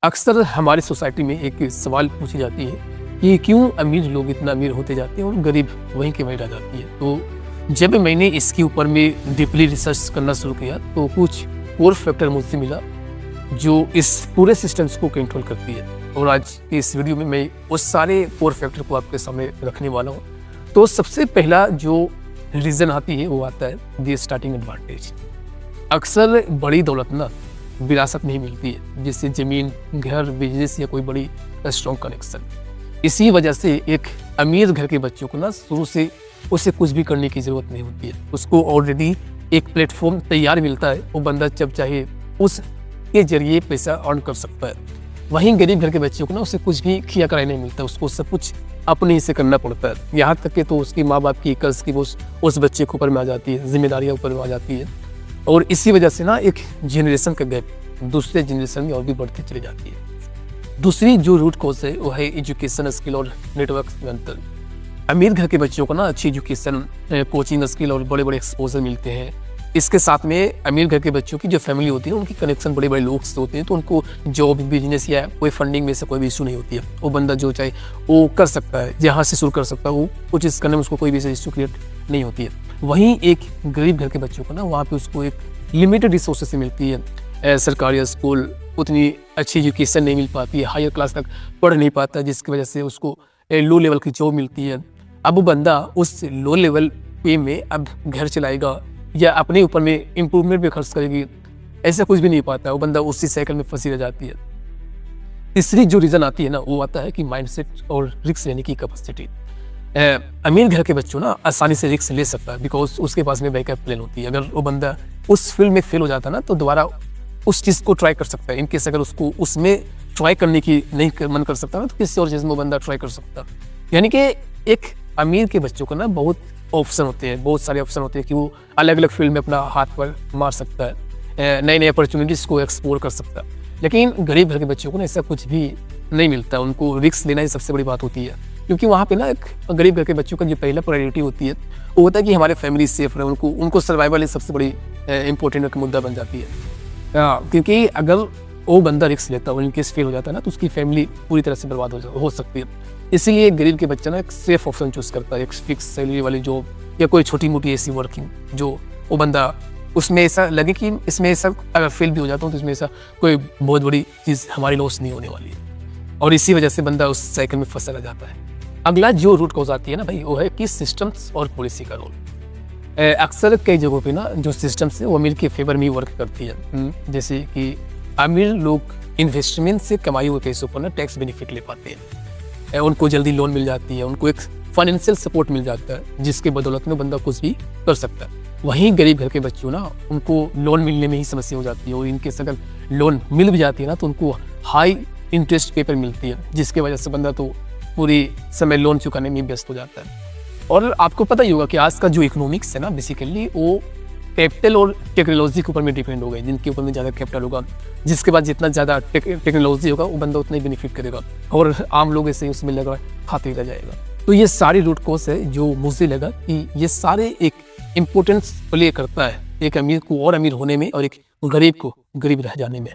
अक्सर हमारी सोसाइटी में एक सवाल पूछी जाती है कि क्यों अमीर लोग इतना अमीर होते जाते हैं और गरीब वहीं के वहीं रह जाती है। तो जब मैंने इसके ऊपर में डीपली रिसर्च करना शुरू किया तो कुछ कोर फैक्टर मुझसे मिला जो इस पूरे सिस्टम्स को कंट्रोल करती है। और आज की इस वीडियो में मैं उस सारे कोर फैक्टर को आपके सामने रखने वाला हूँ। तो सबसे पहला जो रीज़न आती है वो आता है दी स्टार्टिंग एडवांटेज। अक्सर बड़ी दौलत ना विरासत नहीं मिलती है, जैसे ज़मीन, घर, बिजनेस या कोई बड़ी स्ट्रॉन्ग कनेक्शन। इसी वजह से एक अमीर घर के बच्चों को ना शुरू से उसे कुछ भी करने की ज़रूरत नहीं होती है। उसको ऑलरेडी एक प्लेटफॉर्म तैयार मिलता है, वो बंदा जब चाहे उसके जरिए पैसा अर्न कर सकता है। वहीं गरीब घर के बच्चों को ना उसे कुछ भी किया कराया नहीं मिलता, उसको सब कुछ अपने ही से करना पड़ता है। यहाँ तक कि तो उसकी माँ बाप की कर्ज की बोझ उस बच्चे के ऊपर में आ जाती है, जिम्मेदारियाँ ऊपर में आ जाती है। और इसी वजह से ना एक जनरेशन का गैप दूसरे जनरेशन में और भी बढ़ती चली जाती है। दूसरी जो रूट कॉज है वो है एजुकेशन स्किल और नेटवर्क मेंटल। अमीर घर के बच्चों को ना अच्छी एजुकेशन, कोचिंग स्किल और बड़े बड़े एक्सपोजर मिलते हैं। इसके साथ में अमीर घर के बच्चों की जो फैमिली होती है उनकी कनेक्शन बड़े बड़े लोग से होते हैं, तो उनको जॉब, बिजनेस या कोई फंडिंग में से कोई भी इशू नहीं होती है। वो बंदा जो चाहे वो कर सकता है, जहाँ से शुरू कर सकता है, वो कुछ चीज़ करने में उसको कोई भी इशू क्रिएट नहीं होती है। वहीं एक गरीब घर के बच्चों को ना वहाँ पे उसको एक लिमिटेड रिसोर्सेस से मिलती है। सरकारी स्कूल उतनी अच्छी एजुकेशन नहीं मिल पाती है, हायर क्लास तक पढ़ नहीं पाता, जिसकी वजह से उसको लो लेवल की जॉब मिलती है। अब वो बंदा उस लो लेवल पे में अब घर चलाएगा या अपने ऊपर में इम्प्रूवमेंट में खर्च करेगी, ऐसा कुछ भी नहीं पाता। वो बंदा उसी साइकिल में फंसी रह जाती है। तीसरी जो रीज़न आती है ना वो आता है कि माइंडसेट और रिस्क लेने की कैपेसिटी। अमीर घर के बच्चों ना आसानी से रिस्क ले सकता है, बिकॉज उसके पास में बैकअप प्लान होती है। अगर वो बंदा उस फील्ड में फेल हो जाता ना तो दोबारा उस चीज़ को ट्राई कर सकता है। इनकेस अगर उसको उसमें ट्राई करने की नहीं मन कर सकता ना तो किसी और चीज़ में वो बंदा ट्राई कर सकता। यानी कि एक अमीर के बच्चों को ना बहुत ऑप्शन होते हैं, बहुत सारे ऑप्शन होते हैं कि वो अलग अलग फील्ड में अपना हाथ पर मार सकता है, नई नई अपॉर्चुनिटीज़ को एक्सप्लोर कर सकता है। लेकिन गरीब घर के बच्चों को ना ऐसा कुछ भी नहीं मिलता। उनको रिस्क लेना ही सबसे बड़ी बात होती है, क्योंकि वहाँ पे ना एक गरीब घर के बच्चों का जो पहला प्रायोरिटी होती है वो होता है कि हमारे फैमिली सेफ रहे। उनको सर्वाइवल ही सबसे बड़ी इंपॉर्टेंट मुद्दा बन जाती है। क्योंकि अगर वो बंदा रिस्क लेता है, इनकेस फेल हो जाता है ना तो उसकी फैमिली पूरी तरह से बर्बाद हो सकती है। इसीलिए गरीब के बच्चा ना एक सेफ ऑप्शन चूज़ करता है, एक फिक्स सैलरी वाली जॉब या कोई छोटी मोटी ऐसी वर्किंग जो वो बंदा उसमें ऐसा लगे कि इसमें ऐसा अगर फेल भी हो जाता हूँ तो इसमें ऐसा कोई बहुत बड़ी चीज़ हमारी लॉस नहीं होने वाली है। और इसी वजह से बंदा उस साइकिल में फंसा रह जाता है। अगला जो रूट कॉज आती है ना भाई वो है कि सिस्टम्स और पॉलिसी का रोल। अक्सर कई जगहों पे ना जो सिस्टम्स है वो अमीर के फेवर में वर्क करती है। जैसे कि अमीर लोग इन्वेस्टमेंट से कमाई हुए पैसों पर ना टैक्स बेनिफिट ले पाते हैं, उनको जल्दी लोन मिल जाती है, उनको एक फाइनेंशियल सपोर्ट मिल जाता है जिसके बदौलत में बंदा कुछ भी कर सकता है। वहीं गरीब घर के बच्चों ना उनको लोन मिलने में ही समस्या हो जाती है, और इनके अगर लोन मिल भी जाती है ना तो उनको हाई इंटरेस्ट पेपर मिलती है, जिसकी वजह से बंदा तो पूरी समय लोन चुकाने में व्यस्त हो जाता है। और आपको पता ही होगा कि आज का जो इकोनॉमिक्स है ना बेसिकली वो कैपिटल और टेक्नोलॉजी के ऊपर में डिपेंड हो गए। जिनके ऊपर में ज़्यादा कैपिटल होगा, जिसके बाद जितना ज़्यादा टेक्नोलॉजी होगा वो बंदा उतना ही बेनिफिट करेगा, और आम लोग ऐसे ही उसमें लगा खाते रह जाएगा। तो ये सारी रूट कॉज है जो मुझे लगा कि ये सारे एक इम्पोर्टेंस प्ले करता है एक अमीर को और अमीर होने में और एक गरीब को गरीब रह जाने में।